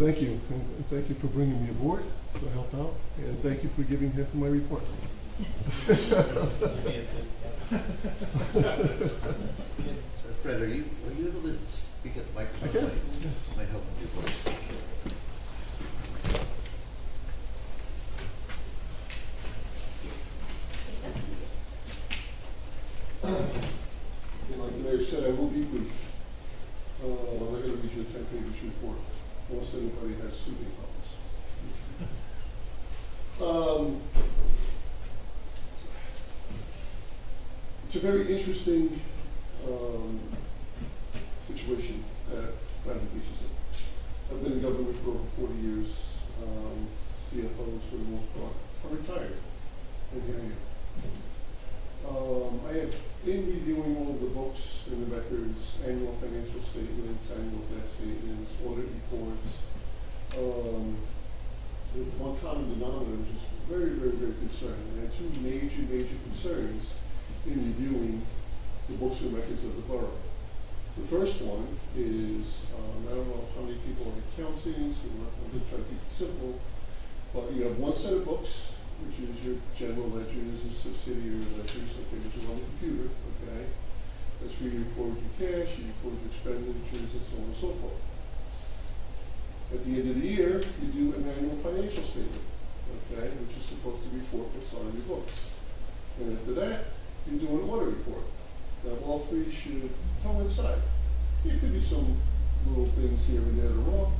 Thank you, and thank you for bringing me aboard to help out, and thank you for giving half of my report. So Fred, are you able to speak at the microphone? I can, Might- yes. Might help with your voice. And like the mayor said, I will be brief. I'm not going to read you a 10-page report, unless anybody has soothing problems. It's a very interesting situation that Granite Beach is in. I've been in government for over 40 years. C.M.F.O for the most part are retired. And here I am. I have been reviewing all of the books and the records, annual financial statements, annual debt statements, audit reports. With one common denominator, which is very, very, very concerning. And two major concerns in reviewing the books and records of the borough. The first one is, I don't know how many people are accountants, I'm going to try to keep it simple, but you have one set of books, which is your general ledgers and subsidiary ledgers, okay, which is on the computer, okay? That's where you record your cash, you record your expenditures, and so on and so forth. At the end of the year, you do an annual financial statement, okay, which is supposed to report what's on your books. And after that, you do an audit report. Now, all three should coincide. There could be some little things here and there that are wrong.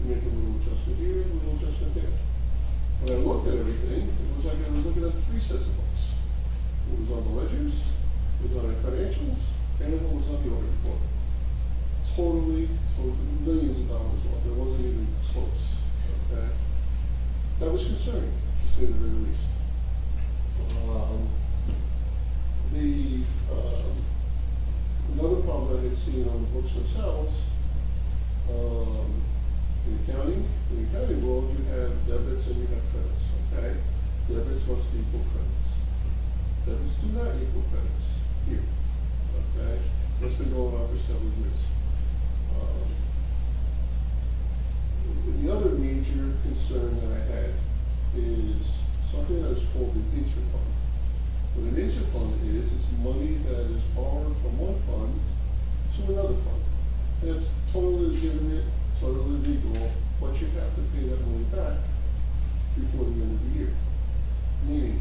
You make a little adjustment here, a little adjustment there. When I looked at everything, it was like I was looking at three sets of books. It was on the ledgers, it was on the financials, and it was on the audit report. Totally millions of dollars off. It wasn't even close. Okay? That was concerning, to say the very least. Another problem I had seen on the books themselves, in the accounting world, you have debits and you have credits, okay? Debits must equal credits. Debits do not equal credits here, okay? That's been going on for several years. The other major concern that I had is something that is called an interfund. What an interfund is, it's money that is borrowed from one fund to another fund. And it's totally legitimate, totally legal, but you have to pay that money back before the end of the year. Meaning,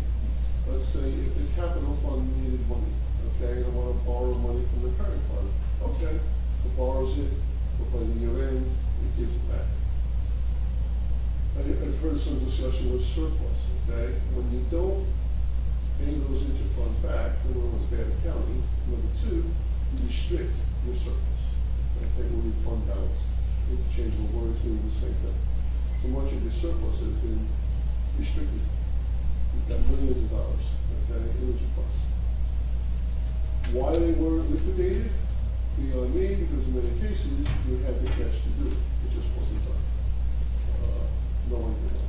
let's say if the capital fund needed money, okay, and I want to borrow money from the current fund, okay, it borrows it, but by the year end, it gives it back. I've heard some discussion with surplus, okay? When you don't pay those interfunds back, number one, it's bad accounting. Number two, you restrict your surplus. Okay, or your fund balance. Interchangeable words mean the same thing. So much of your surplus has been restricted. You've got millions of dollars, okay, in surplus. Why they were liquidated? Beyond me, because in many cases, you had the cash to do it. It just wasn't done. No one did that.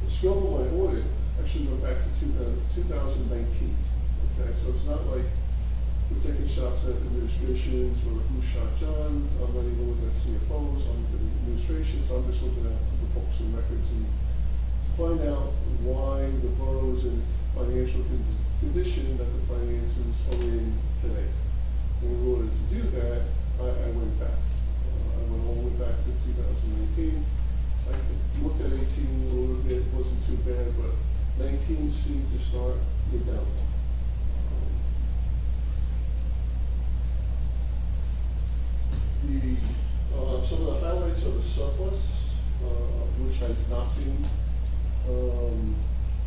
The scope of my audit actually went back to 2019. Okay, so it's not like we're taking shots at administrations or who shot John. I'm not even looking at C.M.F.Os, I'm looking at administrations. I'm just looking at the books and records and find out why the borough is in financial condition that the finances are in today. And in order to do that, I went back. I went all the way back to 2019. I looked at 18 a little bit, wasn't too bad, but 19 seemed to start the downfall. Some of the highlights of the surplus, which has not been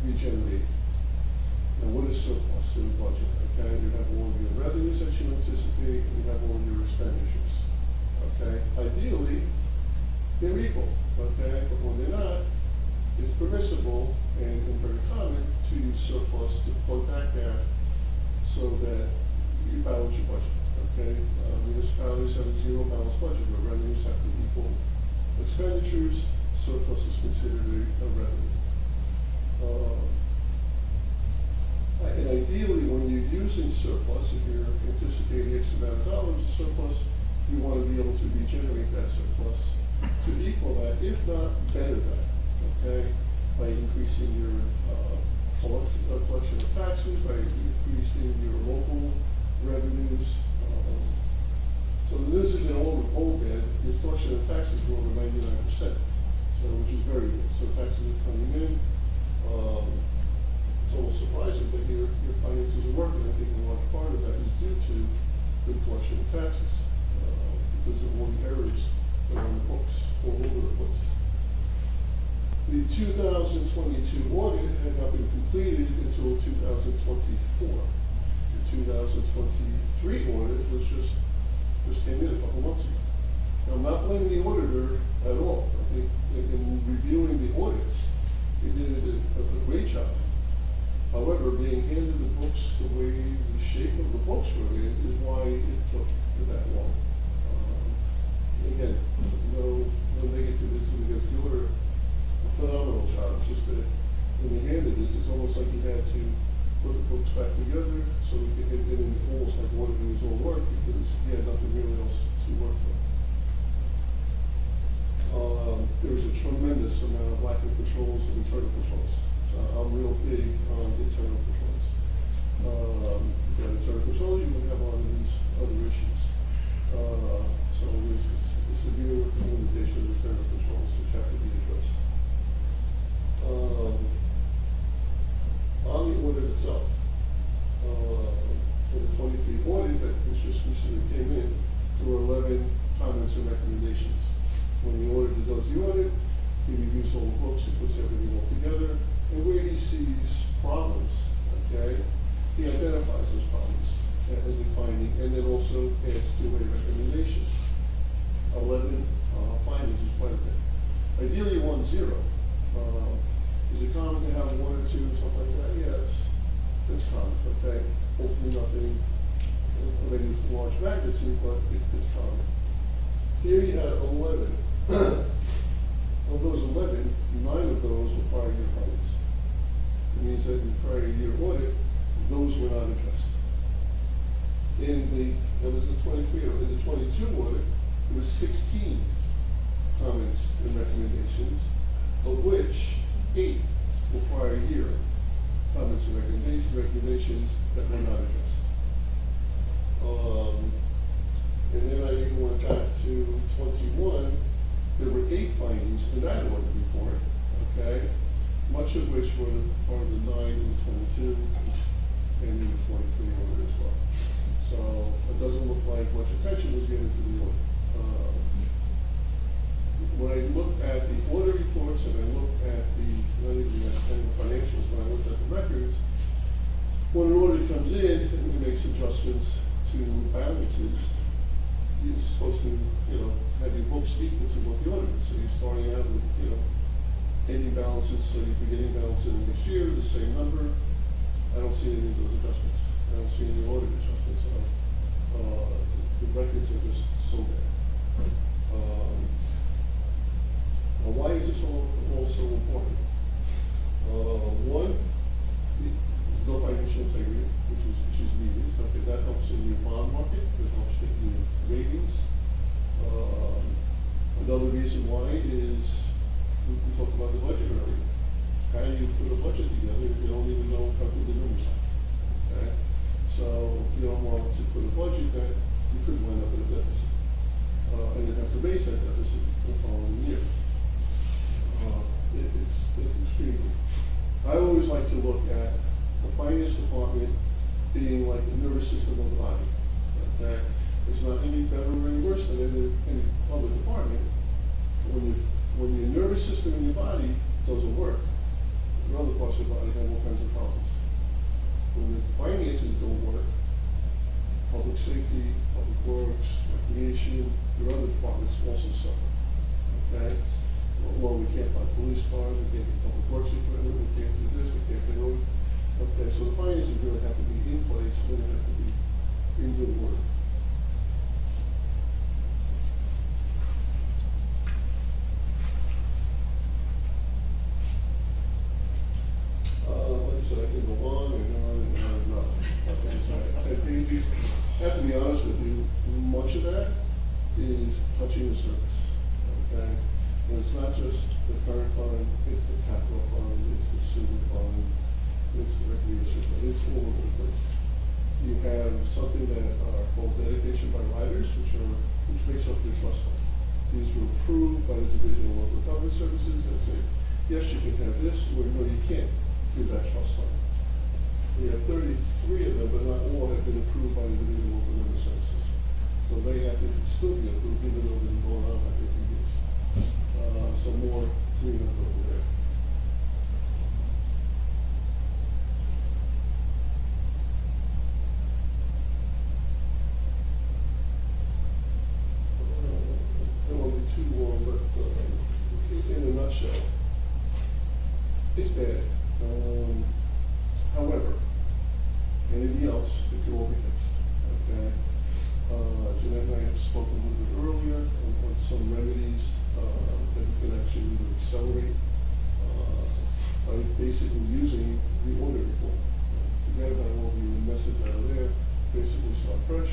regenerated. Now, what is surplus in the budget? Okay, you have all of your revenues that you anticipate, and you have all of your expenditures. Okay, ideally, they're equal. Okay, but when they're not, it's permissible and very common to use surplus to plug that gap so that you balance your budget. Okay, municipalities have a zero balance budget where revenues have to equal expenditures. Surplus is considered a revenue. And ideally, when you're using surplus, if you're anticipating X amount of dollars of surplus, you want to be able to regenerate that surplus to equal that, if not better than, okay? By increasing your collection of taxes, by increasing your local revenues. So the news is in all bad, your collection of taxes is over 99%, so which is very good. So taxes are coming in. It's almost surprising that your finances are working. I think a large part of that is due to good collection of taxes because of all the errors that are on the books, all over the books. The 2022 audit had not been completed until 2024. The 2023 audit was just came in a couple months ago. Now, I'm not blaming the auditor at all. I think in reviewing the audits, he did a great job. However, being handed the books the way the shape of the books were in is why it took that long. Again, no negativism against the auditor. A phenomenal job. It's just that when he handed this, it's almost like he had to put the books back together so he could get in almost like auditing his own work because he had nothing really else to work for. There was a tremendous amount of lack of controls and internal controls. I'm real big on internal controls. If you have internal controls, you can have a lot of these other issues. So there's a severe limitation of internal controls which have to be addressed. On the audit itself, for the 23 audit that was just recently came in, there were 11 comments and recommendations. When the auditor does the audit, he reviews all the books, he puts everything all together, and where he sees problems, okay, he identifies those problems as a finding, and then also adds to a recommendation. 11 findings is quite a bit. Ideally, 1-0. Is it common to have 1 or 2 or something like that? Yeah, it's common, okay? Hopefully nothing of any large magnitude, but it's common. Here you had 11. Of those 11, 9 of those were prior year findings. It means that in the prior year audit, those were not addressed. That was the 23 audit. In the 22 audit, there was 16 comments and recommendations, of which 8 were prior year comments and recommendations that were not addressed. And then I even went back to 21. There were 8 findings in that audit report, okay, much of which were part of the 9 and the 22 and in the 23 audit as well. So it doesn't look like much attention was given to the audit. When I looked at the audit reports and I looked at the financials, when I looked at the records, when an audit comes in and it makes adjustments to balances, you're supposed to, have your books equal to what the audit is. So you're starting out with, ending balances, so you're beginning balances in the next year, the same number. I don't see any of those adjustments. I don't see any audit adjustments. The records are just so bad. Why is this all so important? One, there's no financial integrity, which is needed. Okay, that helps in your bond market, that helps in your ratings. Another reason why is we talked about the budget earlier. How do you put a budget together if you don't even know how good the numbers are? Okay? So you don't want to put a budget that you could wind up with a deficit. And you have to raise that deficit the following year. It's extremely. I always like to look at the finance department being like the nervous system of the body. Okay? It's not any better or any worse than any other department. When your nervous system in your body doesn't work, your other parts of the body have all kinds of problems. When the finances don't work, public safety, public works, recreation, your other departments also suffer. Okay? Well, we can't buy police cars, we can't get public works equipment, we can't do this, we can't do that. Okay, so the finances really have to be in place, and they have to be in good order. Like I said, I can go on and on and on be honest with you, much of that is touching the surface, okay? And it's not just the current fund, it's the capital fund, it's the sewer fund, it's the recreation fund, it's all over the place. You have something that are called dedication by riders, which makes up your trust fund. These were approved by the Division of Local Government Services that say, yes, you can have this, or no, you can't do that trust fund. We have 33 of them, but not all have been approved by the Division of Local Government Services. So they have to still be approved, even though they've been going on like 50 years. So more cleanup over there. I don't want to be too long, but in a nutshell, it's bad. However, anything else, it can all be fixed, okay? Jeanette and I have spoken a little bit earlier on some remedies that we can actually either accelerate by basically using the audit report. Forget about all the messes that are there, basically start fresh,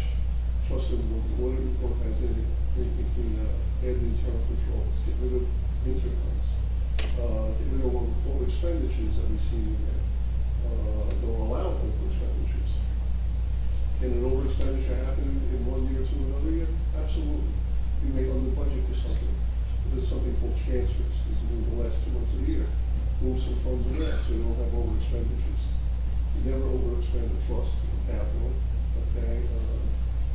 trust in what the audit report has in it, including add the internal controls, get rid of intercoms, get rid of all expenditures that we see in there. Don't allow over expenditures. Can an over expenditure happen in 1 year to another year? Absolutely. You may under budget for something. There's something called transfers. You can do the last 2 months of the year. Move some funds around so you don't have over expenditures. You never over expend the trust or capital, okay?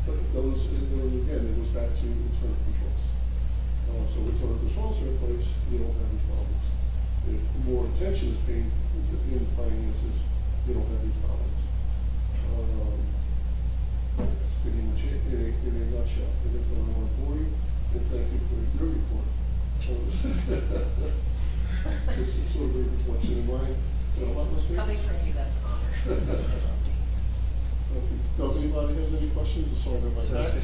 But again, it goes back to internal controls. So internal controls are in place, you don't have any problems. If more attention is paid in finances, you don't have these problems. That's pretty much it in a nutshell. I guess I don't want to bore you, and thank you for your report. It's a sort of a reflection of mine. Coming from you, that's an honor. If anybody has any questions, or sorry about So that.